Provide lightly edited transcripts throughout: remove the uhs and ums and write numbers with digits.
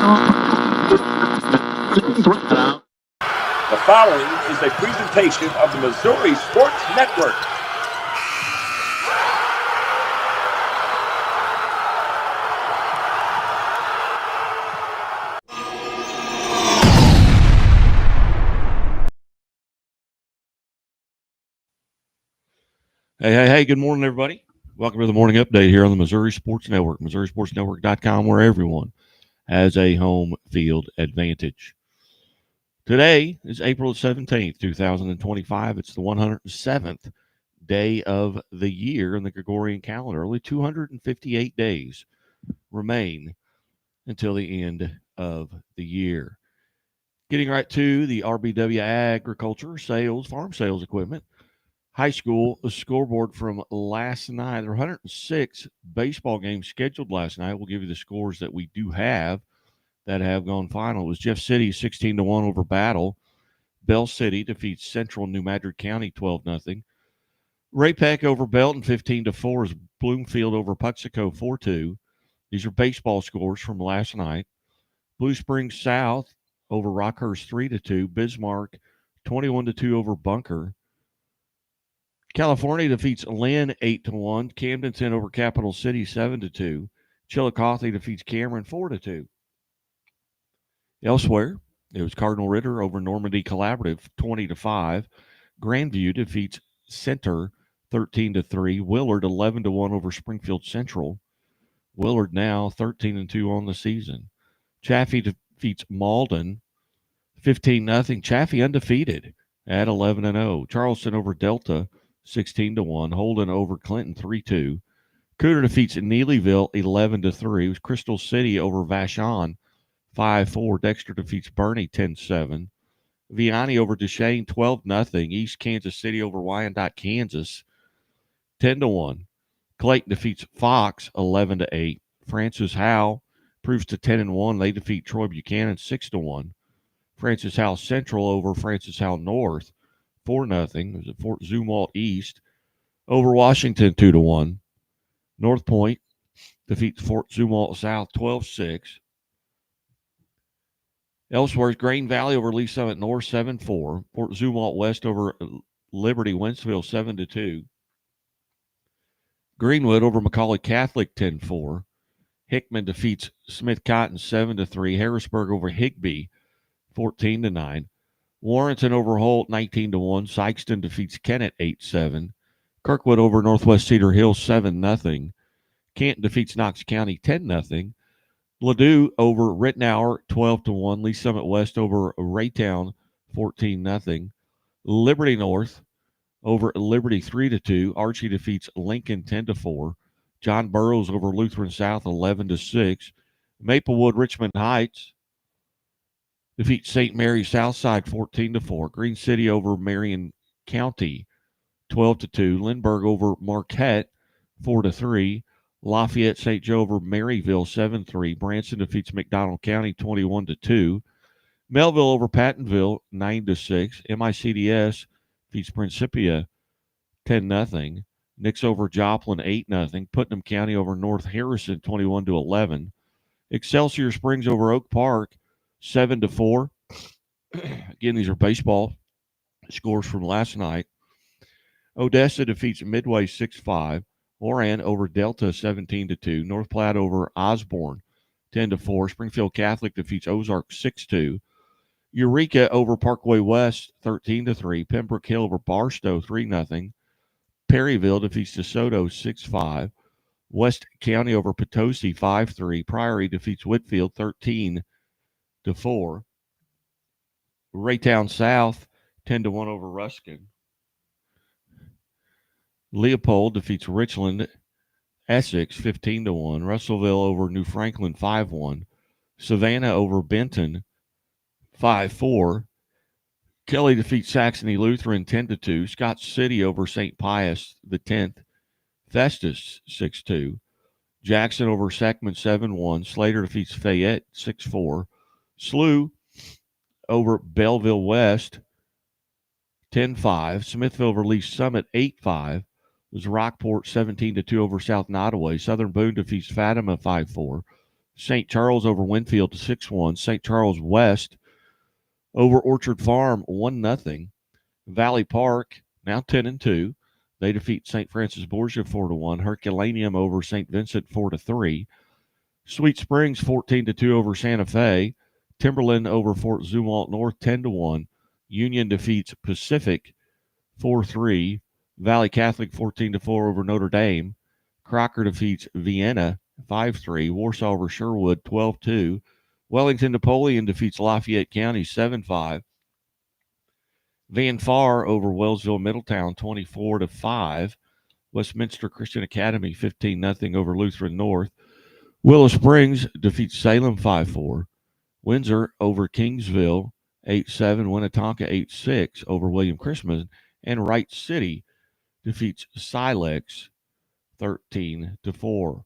The following is a presentation of the Missouri Sports Network. Hey, good morning, everybody. Welcome to the morning update here on the Missouri Sports Network, MissouriSportsNetwork.com, where everyone has a home field advantage. Today is April 17th, 2025. It's the 107th day of the year in the Gregorian calendar. Only 258 days remain until the end of the year. Getting right to the RBW Agriculture Sales, Farm Sales Equipment High School scoreboard from last night. There were 106 baseball games scheduled last night. We'll give you the scores that we do have that have gone final. It was Jeff City 16-1 over Battle. Bell City defeats Central New Madrid County 12-0. Ray Peck over Belton 15-4 is Bloomfield over Puxico 4-2. These are baseball scores from last night. Blue Springs South over Rockhurst 3-2. Bismarck 21-2 over Bunker. California defeats Lynn 8-1. Camdenton over Capital City 7-2. Chillicothe defeats Cameron 4-2. Elsewhere, it was Cardinal Ritter over Normandy Collaborative 20-5. Grandview defeats Center 13-3. Willard 11-1 over Springfield Central. Willard now 13-2 on the season. Chaffee defeats Malden 15-0. Chaffee undefeated at 11-0. Charleston over Delta 16-1. Holden over Clinton 3-2. Cooter defeats Neelyville 11-3. It was Crystal City over Vashon 5-4. Dexter defeats Bernie 10-7. Vianney over Duchesne 12-0. East Kansas City over Wyandotte, Kansas 10-1. Clayton defeats Fox 11-8. Francis Howell proves to 10-1. They defeat Troy Buchanan 6-1. Francis Howell Central over Francis Howell North 4-0. It was at Fort Zumwalt East over Washington 2-1. North Point defeats Fort Zumwalt South 12-6. Elsewhere, Grain Valley over Lee Summit North 7-4. Fort Zumwalt West over Liberty Wentzville 7-2. Greenwood over Macaulay Catholic 10-4. Hickman defeats Smith Cotton 7-3. Harrisburg over Higbee 14-9. Warrenton over Holt 19-1. Sykeston defeats Kennett 8-7. Kirkwood over Northwest Cedar Hill 7-0. Canton defeats Knox County 10-0. Ladue over Rittenhour 12-1. Lee Summit West over Raytown 14-0. Liberty North over Liberty 3-2. Archie defeats Lincoln 10-4. John Burroughs over Lutheran South 11-6. Maplewood Richmond Heights defeats St. Mary's Southside 14-4. Green City over Marion County 12-2. Lindbergh over Marquette 4-3. Lafayette St. Joe over Maryville 7-3. Branson defeats McDonald County 21-2. Melville over Pattonville 9-6. MICDS defeats Principia 10-0. Nix over Joplin 8-0. Putnam County over North Harrison 21-11. Excelsior Springs over Oak Park 7-4. Again, these are baseball scores from last night. Odessa defeats Midway 6-5. Oran over Delta 17-2. North Platte over Osborne 10-4. Springfield Catholic defeats Ozark 6-2. Eureka over Parkway West 13-3. Pembroke Hill over Barstow 3-0. Perryville defeats DeSoto 6-5. West County over Potosi 5-3. Priory defeats Whitfield 13-4. Raytown South 10-1 over Ruskin. Leopold defeats Richland Essex 15-1. Russellville over New Franklin 5-1. Savannah over Benton 5-4. Kelly defeats Saxony Lutheran 10-2. Scott City over St. Pius X. Festus 6-2. Jackson over Seckman 7-1. Slater defeats Fayette 6-4. Slough over Belleville West 10-5. Smithville over Lee Summit 8-5. Was Rockport 17-2 over South Nottoway. Southern Boone defeats Fatima 5-4. St. Charles over Winfield 6-1. St. Charles West over Orchard Farm 1-0. Valley Park now 10-2. They defeat St. Francis Borgia 4-1. Herculaneum over St. Vincent 4-3. Sweet Springs 14-2 over Santa Fe. Timberland over Fort Zumwalt North 10-1. Union defeats Pacific 4-3. Valley Catholic 14-4 over Notre Dame. Crocker defeats Vienna 5-3. Warsaw over Sherwood 12-2. Wellington Napoleon defeats Lafayette County 7-5. Van Far over Wellsville Middletown 24-5. Westminster Christian Academy 15-0 over Lutheran North. Willow Springs defeats Salem 5-4. Windsor over Kingsville 8-7. Winnetonka 8-6 over William Christmas. And Wright City defeats Silex 13-4.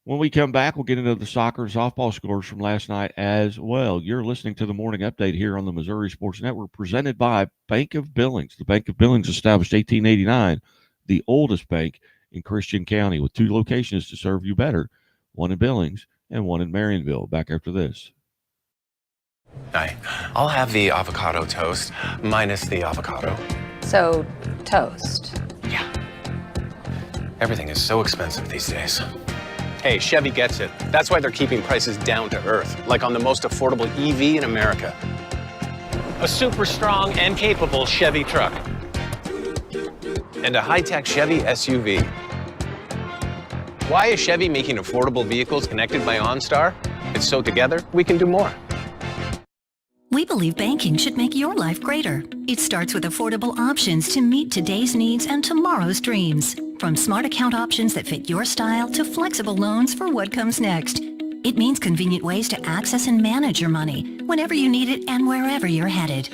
When we come back, we'll get into the soccer and softball scores from last night as well. You're listening to the morning update here on the Missouri Sports Network, presented by Bank of Billings. The Bank of Billings, established 1889, the oldest bank in Christian County, with 2 locations to serve you better, one in Billings and one in Marionville. Back after this. Hi, I'll have the avocado toast minus the avocado. So, toast. Yeah. Everything is so expensive these days. Hey, Chevy gets it. That's why they're keeping prices down to earth, like on the most affordable EV in America. A super strong and capable Chevy truck. And a high-tech Chevy SUV. Why is Chevy making affordable vehicles connected by OnStar? It's so together, we can do more. We believe banking should make your life greater. It starts with affordable options to meet today's needs and tomorrow's dreams. From smart account options that fit your style to flexible loans for what comes next. It means convenient ways to access and manage your money whenever you need it and wherever you're headed.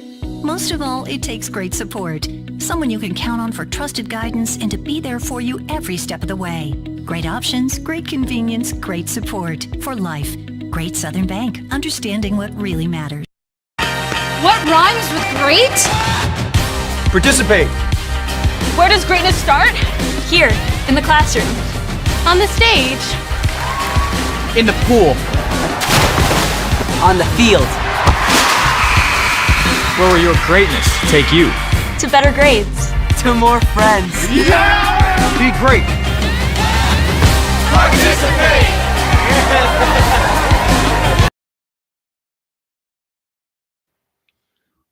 Most of all, it takes great support. Someone you can count on for trusted guidance and to be there for you every step of the way. Great options, great convenience, great support for life. Great Southern Bank, understanding what really matters. What rhymes with great? Participate. Where does greatness start? Here, in the classroom. On the stage. In the pool. On the field. Where will your greatness take you? To better grades. To more friends. Yeah! Be great. Participate!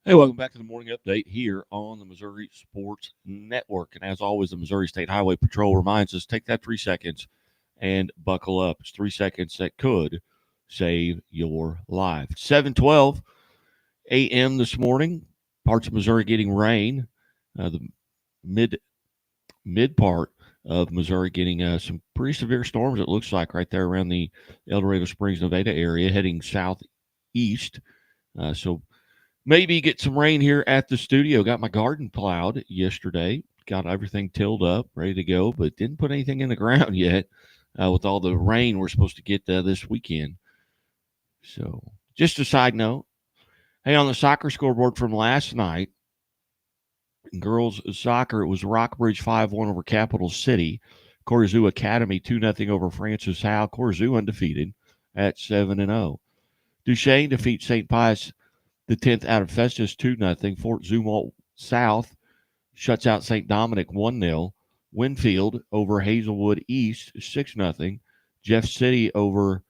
Hey, welcome back to the morning update here on the Missouri Sports Network. And as always, the Missouri State Highway Patrol reminds us, take that 3 seconds and buckle up. It's 3 seconds that could save your life. 7:12 a.m. this morning. Parts of Missouri getting rain. The mid part of Missouri getting some pretty severe storms, it looks like, right there around the El Dorado Springs, Nevada area, heading southeast. So maybe get some rain here at the studio. Got my garden plowed yesterday. Got everything tilled up, ready to go, but didn't put anything in the ground yet with all the rain we're supposed to get this weekend. So just a side note. Hey, on the soccer scoreboard from last night, girls soccer, it was Rockbridge 5-1 over Capital City. Corozoo Academy 2-0 over Francis Howe. Corozoo undefeated at 7-0. Duchesne defeats St. Pius the 10th out of Festus 2-0. Fort Zumwalt South shuts out St. Dominic 1-0. Winfield over Hazelwood East 6-0. Jeff City over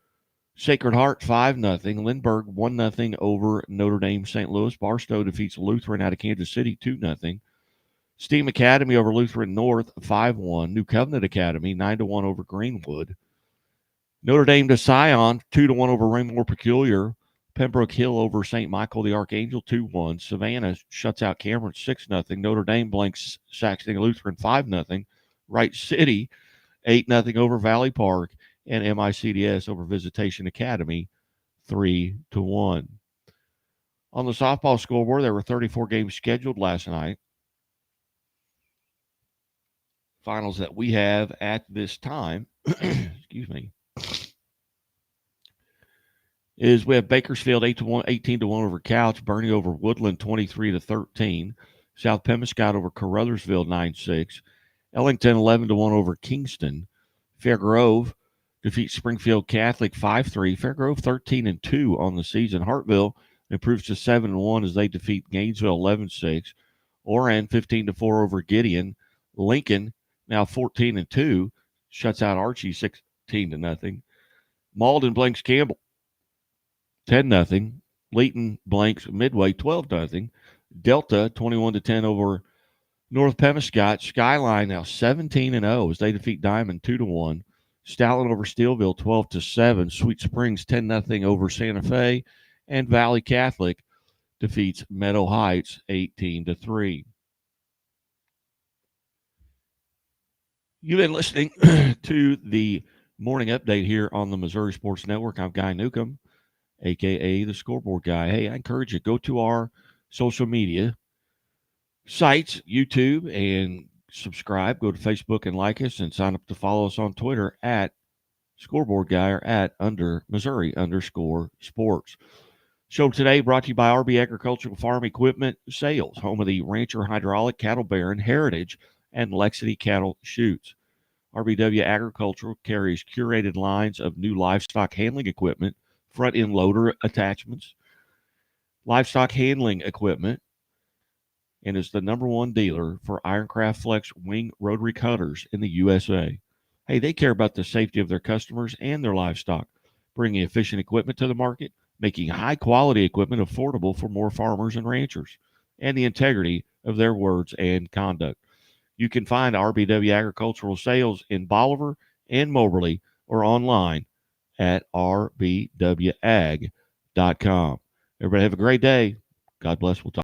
Sacred Heart 5-0. Lindbergh 1-0 over Notre Dame St. Louis. Barstow defeats Lutheran out of Kansas City 2-0. Steam Academy over Lutheran North 5-1. New Covenant Academy 9-1 over Greenwood. Notre Dame to Scion 2-1 over Raymore Peculiar. Pembroke Hill over St. Michael the Archangel 2-1. Savannah shuts out Cameron 6-0. Notre Dame blanks Saxony Lutheran 5-0. Wright City 8-0 over Valley Park. And MICDS over Visitation Academy 3-1. On the softball scoreboard, there were 34 games scheduled last night. Finals that we have at this time, excuse me, is we have Bakersfield 18-1 over Couch, Bernie over Woodland 23-13, South Pemiscot over Caruthersville 9-6, Ellington 11-1 over Kingston, Fair Grove defeats Springfield Catholic 5-3. Fairgrove 13-2 on the season. Hartville improves to 7-1 as they defeat Gainesville 11-6. Oran 15-4 over Gideon. Lincoln now 14-2 shuts out Archie 16-0. Malden blanks Campbell 10-0. Leighton blanks Midway 12-0. Delta 21-10 over North Pemiscot. Skyline now 17-0 as they defeat Diamond 2-1. Stalin over Steelville 12-7. Sweet Springs 10-0 over Santa Fe. And Valley Catholic defeats Meadow Heights 18-3. You've been listening to the morning update here on the Missouri Sports Network. I'm Guy Newcomb, a.k.a. the Scoreboard Guy. Hey, I encourage you, go to our social media sites, YouTube, and subscribe. Go to Facebook and like us, and sign up to follow us on Twitter at Scoreboard Guy or at Missouri_sports. Show today brought to you by RB Agricultural Farm Equipment Sales, home of the Rancher Hydraulic Cattle Baron Heritage and Lexity Cattle Chutes. RBW Agricultural carries curated lines of new livestock handling equipment, front end loader attachments, livestock handling equipment, and is the #1 dealer for Ironcraft Flex wing rotary cutters in the USA. Hey, they care about the safety of their customers and their livestock, bringing efficient equipment to the market, making high-quality equipment affordable for more farmers and ranchers, and the integrity of their words and conduct. You can find RBW Agricultural Sales in Bolivar and Moberly or online at rbwag.com. Everybody have a great day. God bless. We'll talk.